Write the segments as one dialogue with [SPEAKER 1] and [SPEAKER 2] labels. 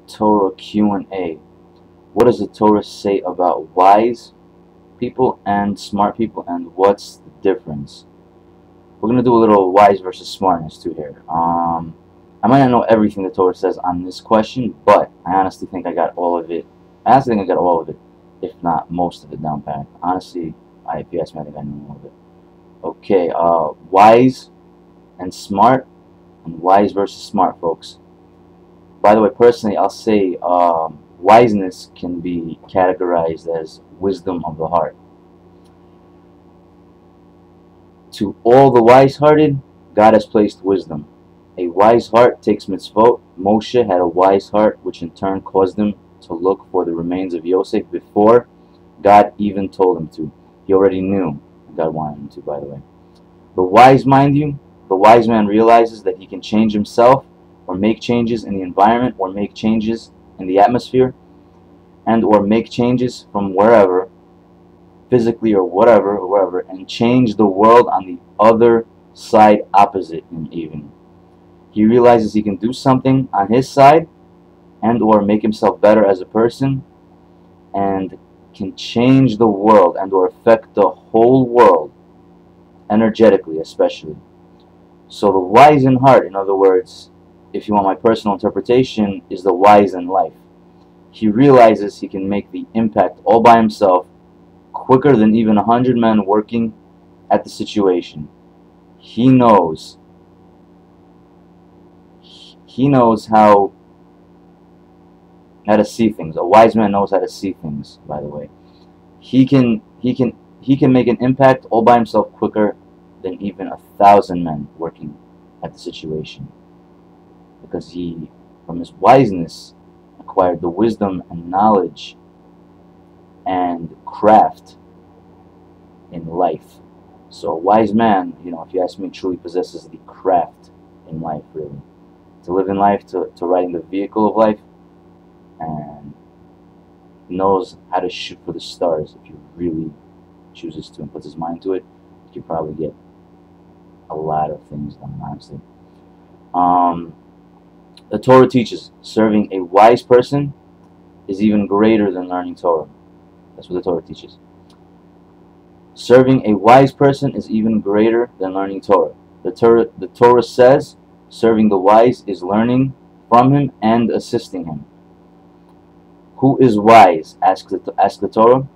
[SPEAKER 1] Torah Q&A. What does the Torah say about wise people and smart people, and what's the difference? We're going to do a little wise versus smartness too here. I might not know everything the Torah says on this question, but I honestly think I got all of it. If not most of it down pat. Honestly, if you ask me, I think I know all of it. Okay, wise and smart, and wise versus smart, folks. By the way, personally, I'll say wiseness can be categorized as wisdom of the heart. To all the wise-hearted, God has placed wisdom. A wise heart takes mitzvot. Moshe had a wise heart, which in turn caused him to look for the remains of Yosef before God even told him to. He already knew God wanted him to, by the way. The wise, mind you, the wise man realizes that he can change himself, or make changes in the environment, or make changes in the atmosphere, and or make changes from wherever, physically or wherever, and change the world on the other side opposite him even. He realizes he can do something on his side and or make himself better as a person, and can change the world and or affect the whole world, energetically especially. So the wise in heart, in other words, if you want my personal interpretation, is the wise in life. He realizes he can make the impact all by himself quicker than even 100 men working at the situation. He knows how to see things. A wise man knows how to see things, by the way. He can make an impact all by himself quicker than even 1,000 men working at the situation, because he, from his wiseness, acquired the wisdom and knowledge and craft in life. So a wise man, if you ask me, truly possesses the craft in life, really. To live in life, to riding the vehicle of life, and knows how to shoot for the stars. If he really chooses to and puts his mind to it, he can probably get a lot of things done, honestly. The Torah teaches serving a wise person is even greater than learning Torah. That's what the Torah teaches. Serving a wise person is even greater than learning Torah. The Torah says serving the wise is learning from him and assisting him. Who is wise? Asks the Torah.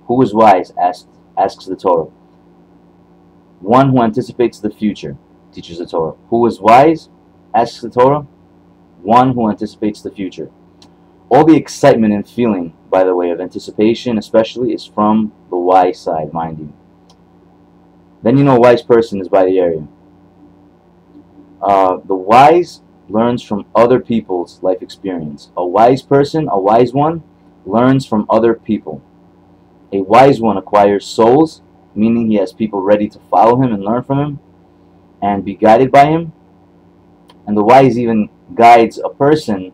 [SPEAKER 1] Who is wise? Asks the Torah. One who anticipates the future, teaches the Torah. Who is wise? Asks the Torah. One who anticipates the future. All the excitement and feeling, by the way, of anticipation especially, is from the wise side, mind you. Then a wise person is by the area. The wise learns from other people's life experience. A wise person, a wise one, learns from other people. A wise one acquires souls, meaning he has people ready to follow him and learn from him and be guided by him. And the wise even guides a person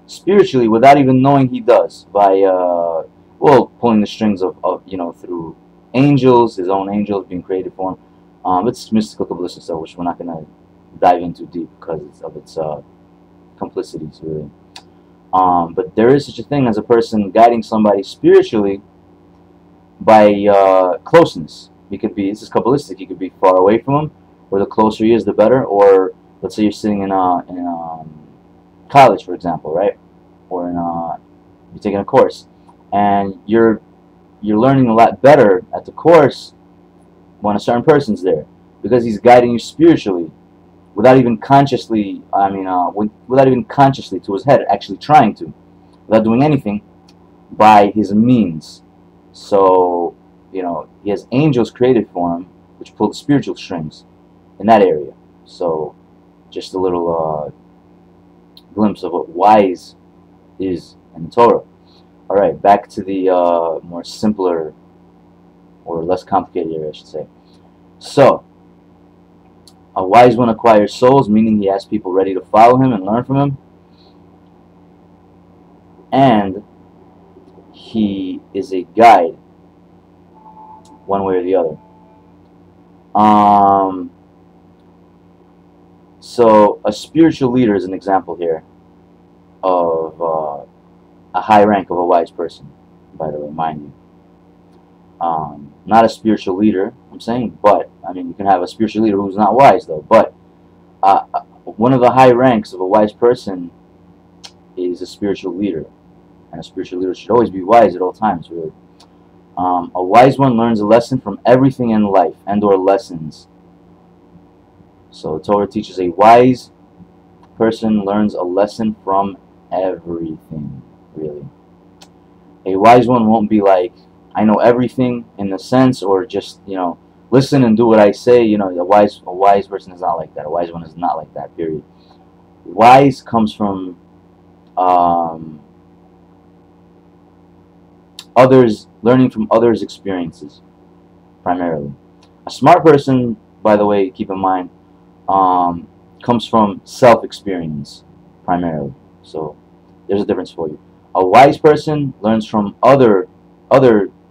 [SPEAKER 1] spiritually without even knowing he does, by pulling the strings of through angels, his own angels being created for him. It's mystical Kabbalistic stuff, which we're not going to dive into deep because of its complicities, really. But there is such a thing as a person guiding somebody spiritually by closeness. This is Kabbalistic, he could be far away from him, or the closer he is, the better. Or let's say you're sitting in college, for example, right? Or you're taking a course, and you're learning a lot better at the course when a certain person's there, because he's guiding you spiritually, without even consciously. Without even consciously to his head, actually trying to, without doing anything, by his means. So he has angels created for him, which pull the spiritual strings in that area. So just a little glimpse of what wise is in the Torah. Alright, back to the more simpler, or less complicated area, I should say. So, a wise one acquires souls, meaning he has people ready to follow him and learn from him. And he is a guide, one way or the other. So, a spiritual leader is an example here. of a high rank of a wise person, by the way, mind you. Not a spiritual leader, I'm saying, but, I mean, you can have a spiritual leader who's not wise, though, but one of the high ranks of a wise person is a spiritual leader, and a spiritual leader should always be wise at all times, really. A wise one learns a lesson from everything in life, and/or lessons. So the Torah teaches a wise person learns a lesson from everything, really. A wise one won't be like, I know everything in the sense, or just, listen and do what I say. A wise person is not like that. A wise one is not like that, period. Wise comes from others, learning from others' experiences, primarily. A smart person, by the way, keep in mind, comes from self-experience, primarily. So there's a difference for you. A wise person learns from other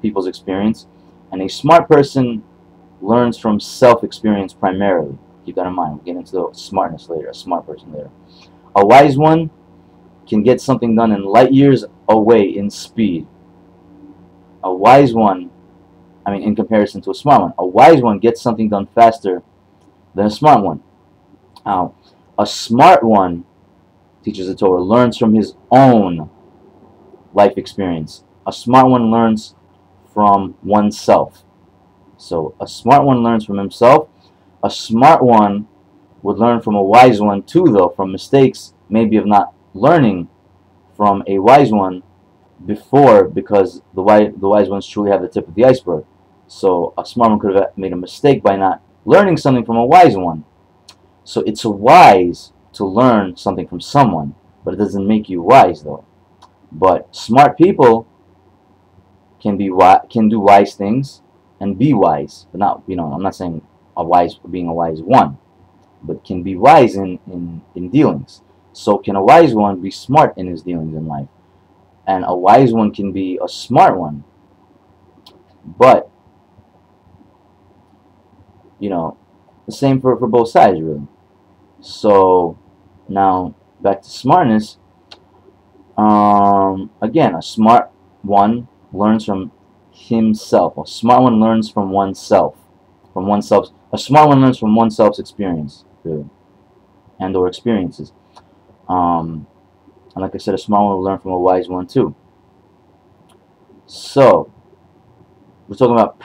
[SPEAKER 1] people's experience, and a smart person learns from self-experience primarily. Keep that in mind. We'll get into the smartness later, a smart person later. A wise one can get something done in light years away in speed. A wise one, in comparison to a smart one, a wise one gets something done faster than a smart one. Now, a smart one, teaches the Torah, learns from his own life experience. A smart one learns from oneself. So a smart one learns from himself. A smart one would learn from a wise one too, though, from mistakes, maybe of not learning from a wise one before, because the wise ones truly have the tip of the iceberg. So a smart one could have made a mistake by not learning something from a wise one. So it's wise to learn something from someone, but it doesn't make you wise, though. But smart people can do wise things and be wise, but not, I'm not saying being a wise one, but can be wise in dealings. So can a wise one be smart in his dealings in life, and a wise one can be a smart one. But the same for both sides, really. So now back to smartness. Again, a smart one learns from himself. A smart one learns from oneself. A smart one learns from oneself's experience, really, and/or experiences. And like I said, a smart one will learn from a wise one too. So we're talking about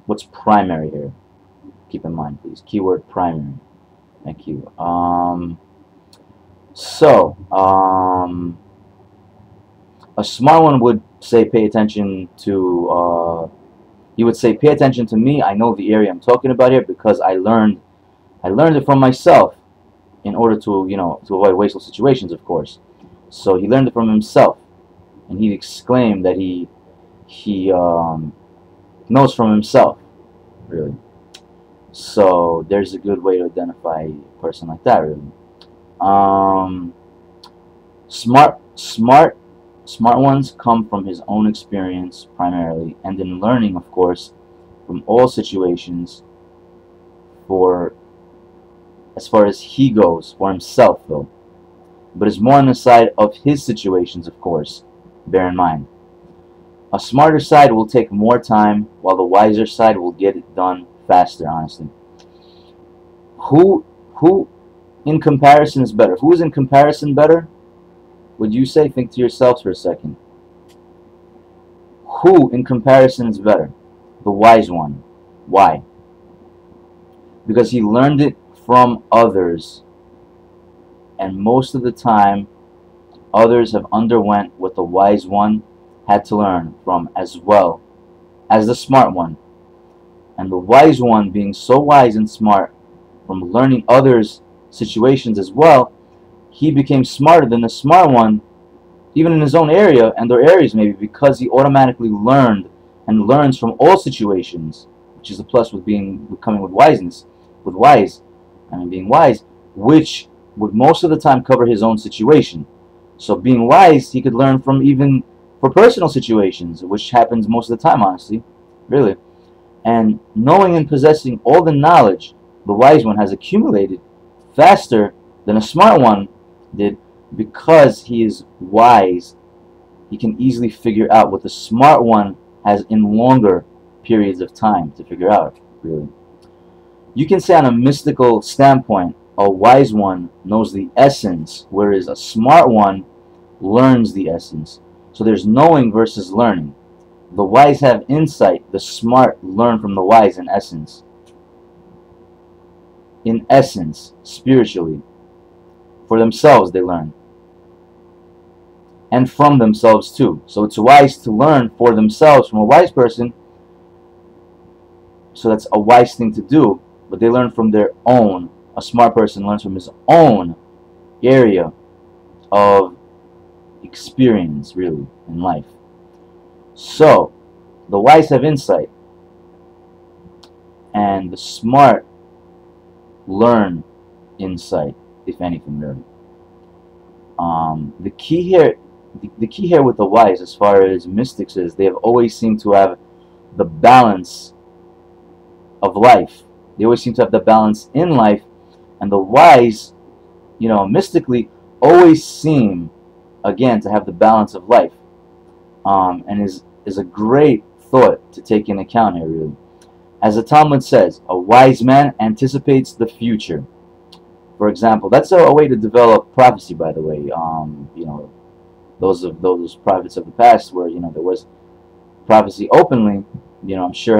[SPEAKER 1] what's primary here. Keep in mind, please. Keyword primary. Thank you. A smart one would say, pay attention to, he would say, pay attention to me. I know the area I'm talking about here because I learned it from myself, in order to, to avoid wasteful situations, of course. So he learned it from himself, and he exclaimed that he knows from himself, really. So there's a good way to identify a person like that, really. Smart ones come from his own experience primarily, and in learning, of course, from all situations, as far as he goes, for himself, though, but is more on the side of his situations, of course. Bear in mind, a smarter side will take more time, while the wiser side will get it done faster, honestly. Who in comparison is better? Who is in comparison better, would you say? Think to yourselves for a second. Who in comparison is better? The wise one. Why? Because he learned it from others, and most of the time others have underwent what the wise one had to learn from, as well as the smart one. And the wise one, being so wise and smart from learning others' situations as well, he became smarter than the smart one, even in his own area, and their areas maybe, because he automatically learned and learns from all situations, which is the plus with becoming with wiseness, being wise, which would most of the time cover his own situation. So being wise, he could learn from even for personal situations, which happens most of the time, honestly, really. And knowing and possessing all the knowledge the wise one has accumulated faster than a smart one did, because he is wise, he can easily figure out what the smart one has in longer periods of time to figure out, really. You can say on a mystical standpoint, a wise one knows the essence, whereas a smart one learns the essence. So there's knowing versus learning. The wise have insight, the smart learn from the wise in essence. In essence, spiritually. For themselves they learn. And from themselves too. So it's wise to learn for themselves from a wise person. So that's a wise thing to do. But they learn from their own. A smart person learns from his own area of experience, really, in life. So, the wise have insight, and the smart learn insight, if anything, really. The key here with the wise, as far as mystics, is they have always seemed to have the balance of life. They always seem to have the balance in life, and the wise, mystically, always seem, again, to have the balance of life, and is a great thought to take into account here, really. As the Talmud says, a wise man anticipates the future. For example, that's a way to develop prophecy, by the way. Those prophets of the past, where there was prophecy openly, I'm sure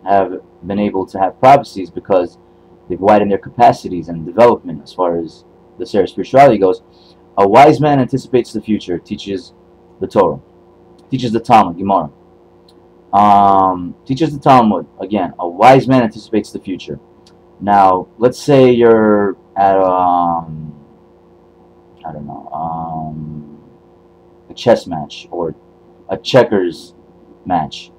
[SPEAKER 1] have been able to have prophecies because they've widened their capacities and development as far as this area of spirituality goes. A wise man anticipates the future, teaches the Torah, teaches the Talmud, Gemara, teaches the Talmud. Again, a wise man anticipates the future. Now, let's say you're at a chess match or a checkers match,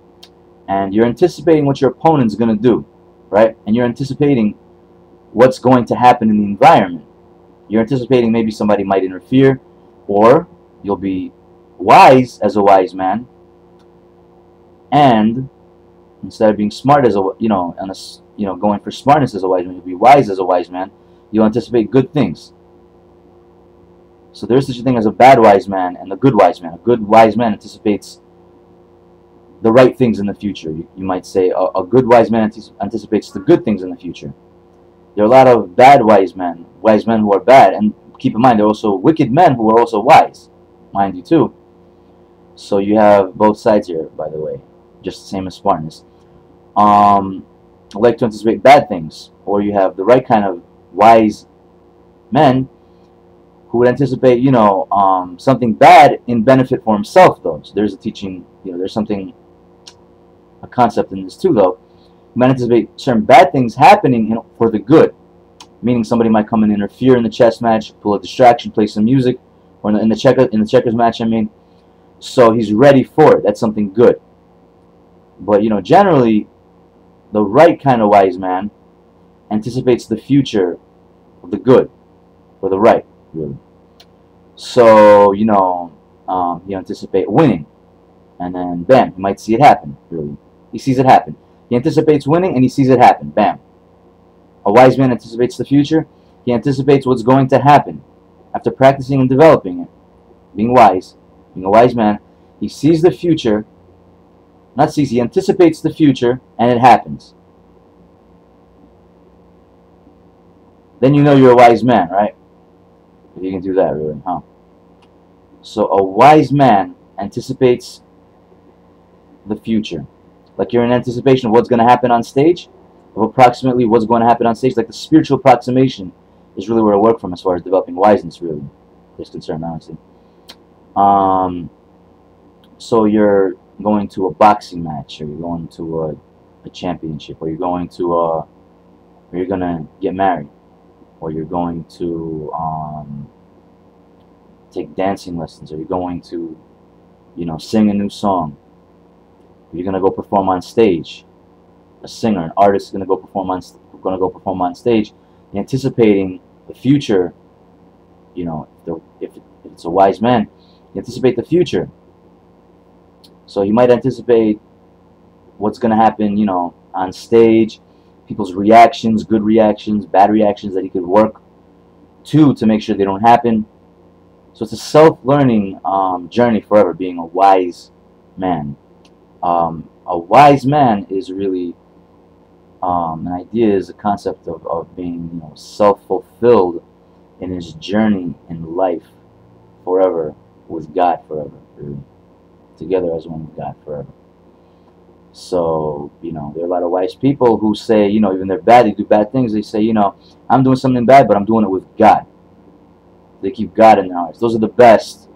[SPEAKER 1] and you're anticipating what your opponent's going to do, right? And you're anticipating what's going to happen in the environment. You're anticipating maybe somebody might interfere, or you'll be wise as a wise man, and instead of being smart as going for smartness as a wise man, you'll be wise as a wise man. You'll anticipate good things. So there is such a thing as a bad wise man and a good wise man. A good wise man anticipates the right things in the future. You might say a good wise man anticipates the good things in the future. There are a lot of bad wise men who are bad, and keep in mind there are also wicked men who are also wise, mind you too. So you have both sides here, by the way, just the same as smartness. Like to anticipate bad things, or you have the right kind of wise men who would anticipate, something bad in benefit for himself, though. So there's a teaching, there's a concept in this too, though. You might anticipate certain bad things happening for the good, meaning somebody might come and interfere in the chess match, pull a distraction, play some music, or in the checkers match. I mean, so he's ready for it. That's something good. But generally, the right kind of wise man anticipates the future of the good, or the right, really. So you anticipate winning, and then bam, you might see it happen. Really, he sees it happen. He anticipates winning, and he sees it happen. Bam. A wise man anticipates the future. He anticipates what's going to happen after practicing and developing it. Being wise, being a wise man, he sees the future. Not sees, he anticipates the future, and it happens. Then you're a wise man, right? If you can do that, really, huh? So a wise man anticipates the future. Like you're in anticipation of what's going to happen on stage, of approximately what's going to happen on stage. Like the spiritual approximation is really where I work from as far as developing wiseness, really, is concerned, honestly. So you're going to a boxing match, or you're going to a championship, or you're going to or you're gonna get married, or you're going to take dancing lessons, or you're going to sing a new song, or you're gonna go perform on stage. A singer, an artist is gonna go perform on stage, anticipating the future. If it's a wise man, you anticipate the future. So you might anticipate what's going to happen, on stage, people's reactions, good reactions, bad reactions that he could work to make sure they don't happen. So it's a self-learning journey forever, being a wise man. A wise man is really an idea, is a concept of being, you know, self-fulfilled in his journey in life forever with God forever, really. Together as one with God forever. So, you know, there are a lot of wise people who say, you know, even they're bad, they do bad things, they say, you know, I'm doing something bad, but I'm doing it with God. They keep God in their hearts. Those are the best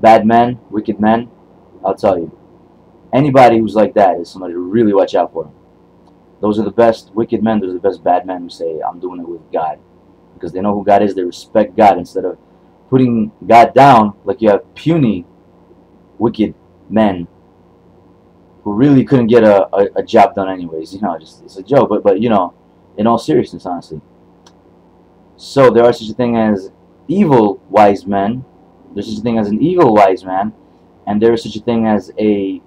[SPEAKER 1] bad men, wicked men. I'll tell you. Anybody who's like that is somebody to really watch out for. Those are the best wicked men. Those are the best bad men who say, I'm doing it with God. Because they know who God is. They respect God. Instead of putting God down, like you have puny, wicked men who really couldn't get a job done anyways. You know, just it's a joke. But you know, in all seriousness, honestly. So there are such a thing as evil wise men. There's such a thing as an evil wise man. And there is such a thing as a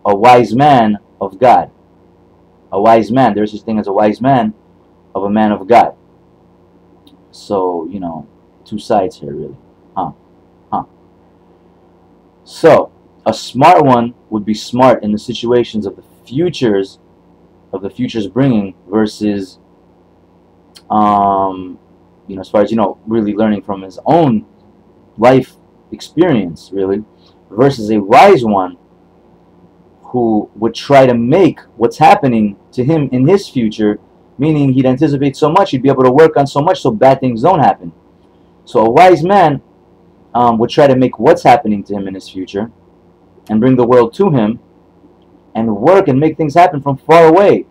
[SPEAKER 1] wise man of God. A wise man. There is such a thing as a wise man of a man of God. So, you know, two sides here, really. So, a smart one would be smart in the situations of the futures bringing versus, you know, as far as, you know, really learning from his own life experience, really, versus a wise one who would try to make what's happening to him in his future, meaning he'd anticipate so much, he'd be able to work on so much so bad things don't happen. So a wise man would try to make what's happening to him in his future and bring the world to him and work and make things happen from far away,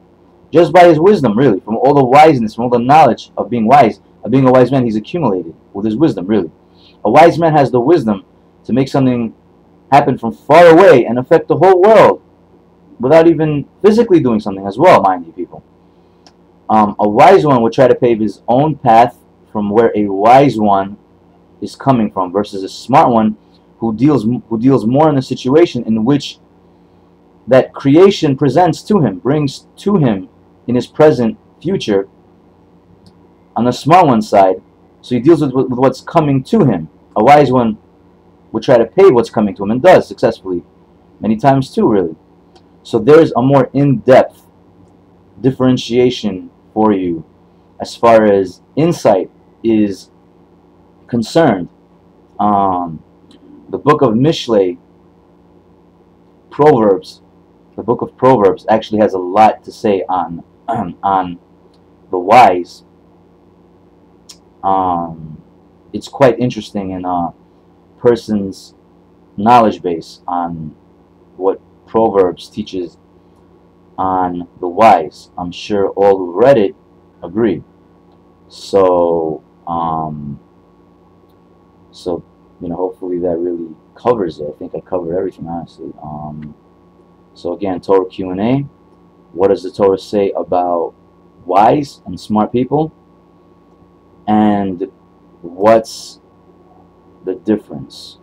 [SPEAKER 1] just by his wisdom, really, from all the wiseness, from all the knowledge of being wise, of being a wise man he's accumulated with his wisdom, really. A wise man has the wisdom to make something happen from far away and affect the whole world without even physically doing something as well, mind you, people. A wise one would try to pave his own path from where a wise one is coming from, versus a smart one who deals more in a situation in which that creation presents to him, brings to him in his present future on the smart one's side. So he deals with what's coming to him. A wise one would try to pave what's coming to him, and does successfully many times too, really. So there's a more in-depth differentiation for you as far as insight is concerned. The book of Mishlei, Proverbs, the book of Proverbs actually has a lot to say on the wise. It's quite interesting in a person's knowledge base on what Proverbs teaches on the wise. I'm sure all who read it agree. So, you know, hopefully that really covers it. I think I covered everything, honestly. So again, Torah Q&A. What does the Torah say about wise and smart people? And what's the difference?